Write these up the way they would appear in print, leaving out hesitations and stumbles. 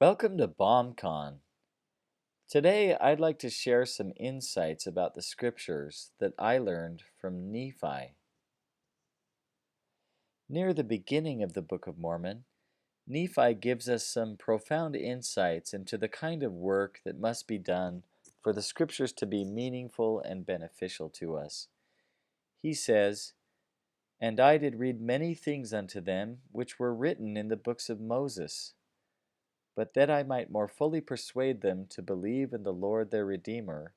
Welcome to BoMCon. Today, I'd like to share some insights about the scriptures that I learned from Nephi. Near the beginning of the Book of Mormon, Nephi gives us some profound insights into the kind of work that must be done for the scriptures to be meaningful and beneficial to us. He says, "And I did read many things unto them which were written in the books of Moses, but that I might more fully persuade them to believe in the Lord their Redeemer,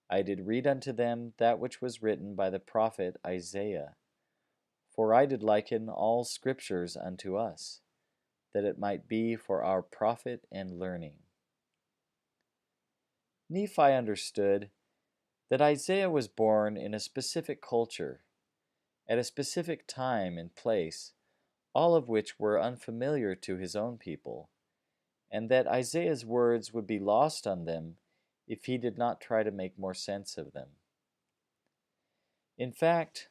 I did read unto them that which was written by the prophet Isaiah. For I did liken all scriptures unto us, that it might be for our profit and learning." Nephi understood that Isaiah was born in a specific culture, at a specific time and place, all of which were unfamiliar to his own people, and that Isaiah's words would be lost on them if he did not try to make more sense of them. In fact,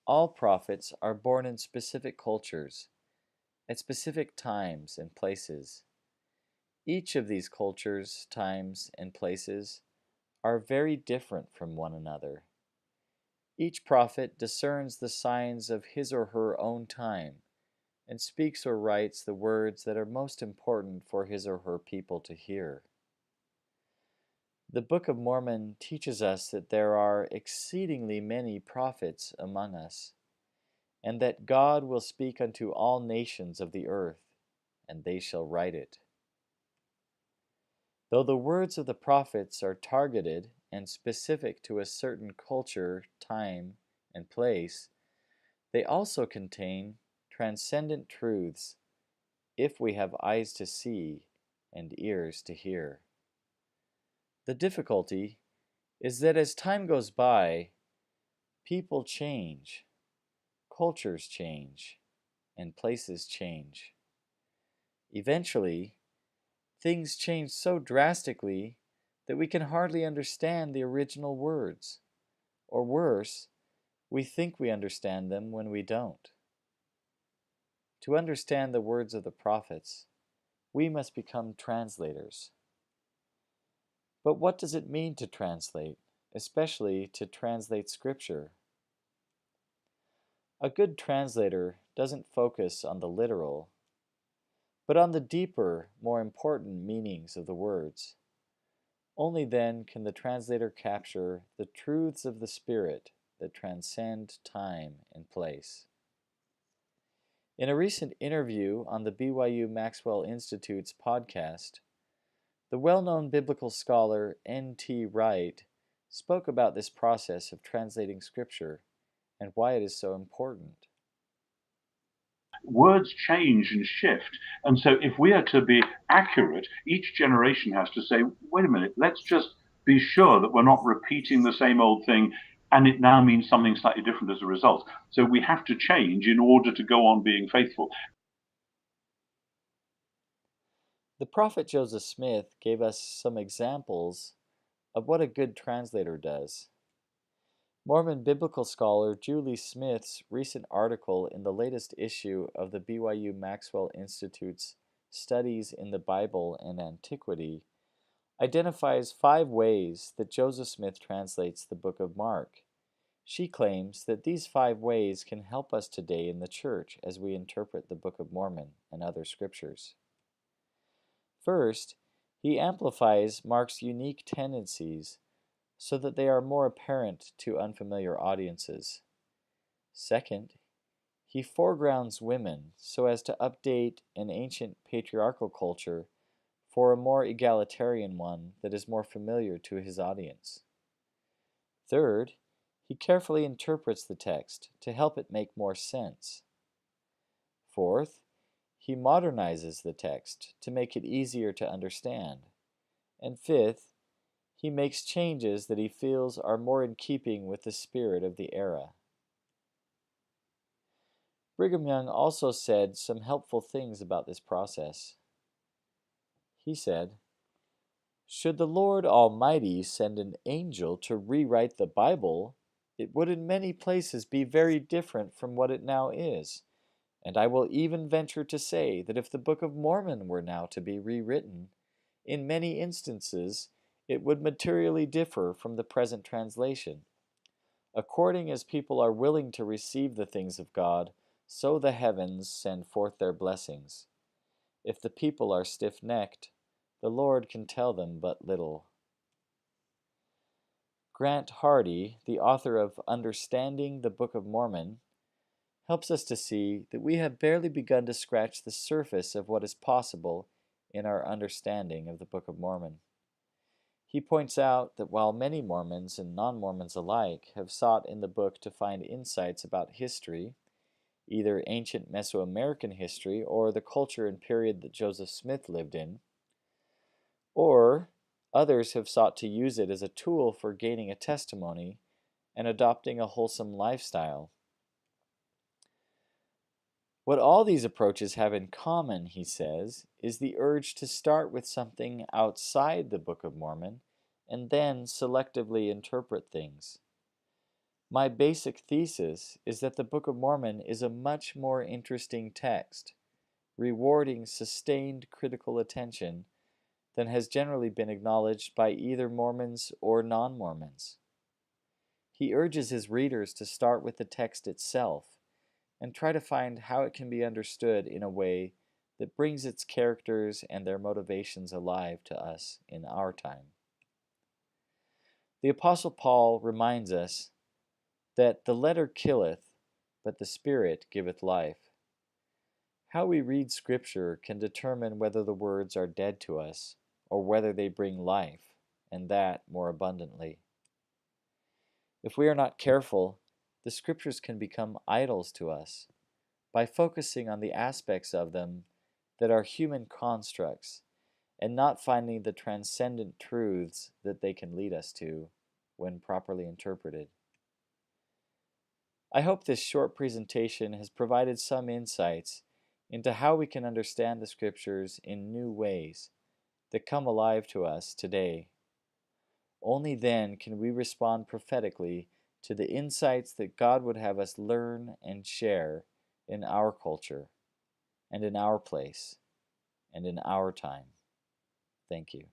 all prophets are born in specific cultures, at specific times and places. Each of these cultures, times, and places are very different from one another. Each prophet discerns the signs of his or her own time and speaks or writes the words that are most important for his or her people to hear. The Book of Mormon teaches us that there are exceedingly many prophets among us, and that God will speak unto all nations of the earth, and they shall write it. Though the words of the prophets are targeted and specific to a certain culture, time, and place, they also contain transcendent truths if we have eyes to see and ears to hear. The difficulty is that as time goes by, people change, cultures change, and places change. Eventually, things change so drastically that we can hardly understand the original words. Or worse, we think we understand them when we don't. To understand the words of the prophets, we must become translators. But what does it mean to translate, especially to translate Scripture? A good translator doesn't focus on the literal, but on the deeper, more important meanings of the words. Only then can the translator capture the truths of the Spirit that transcend time and place. In a recent interview on the BYU Maxwell Institute's podcast, the well-known biblical scholar N.T. Wright spoke about this process of translating Scripture and why it is so important. Words change and shift. And so if we are to be accurate, each generation has to say, wait a minute, let's just be sure that we're not repeating the same old thing and it now means something slightly different as a result. So we have to change in order to go on being faithful. The prophet Joseph Smith gave us some examples of what a good translator does. Mormon biblical scholar Julie Smith's recent article in the latest issue of the BYU Maxwell Institute's Studies in the Bible and Antiquity identifies 5 ways that Joseph Smith translates the book of Mark. She claims that these 5 ways can help us today in the church as we interpret the Book of Mormon and other scriptures. First, he amplifies Mark's unique tendencies so that they are more apparent to unfamiliar audiences. Second, he foregrounds women so as to update an ancient patriarchal culture for a more egalitarian one that is more familiar to his audience. Third, he carefully interprets the text to help it make more sense. Fourth, he modernizes the text to make it easier to understand. And fifth, he makes changes that he feels are more in keeping with the spirit of the era. Brigham Young also said some helpful things about this process. He said, "Should the Lord Almighty send an angel to rewrite the Bible, it would in many places be very different from what it now is, And I will even venture to say that if the Book of Mormon were now to be rewritten, in many instances it would materially differ from the present translation. According as people are willing to receive the things of God, so the heavens send forth their blessings. If the people are stiff-necked, the Lord can tell them but little. Grant Hardy, the author of Understanding the Book of Mormon, helps us to see that we have barely begun to scratch the surface of what is possible in our understanding of the Book of Mormon. He points out that while many Mormons and non-Mormons alike have sought in the book to find insights about history, either ancient Mesoamerican history or the culture and period that Joseph Smith lived in, or others have sought to use it as a tool for gaining a testimony and adopting a wholesome lifestyle. What all these approaches have in common, he says, is the urge to start with something outside the Book of Mormon and then selectively interpret things. My basic thesis is that the Book of Mormon is a much more interesting text, rewarding sustained critical attention than has generally been acknowledged by either Mormons or non-Mormons. He urges his readers to start with the text itself and try to find how it can be understood in a way that brings its characters and their motivations alive to us in our time. The Apostle Paul reminds us that the letter killeth, but the Spirit giveth life. How we read Scripture can determine whether the words are dead to us or whether they bring life, and that more abundantly. If we are not careful, the Scriptures can become idols to us by focusing on the aspects of them that are human constructs and not finding the transcendent truths that they can lead us to when properly interpreted. I hope this short presentation has provided some insights into how we can understand the Scriptures in new ways that come alive to us today. Only then can we respond prophetically to the insights that God would have us learn and share in our culture, and in our place, and in our time. Thank you.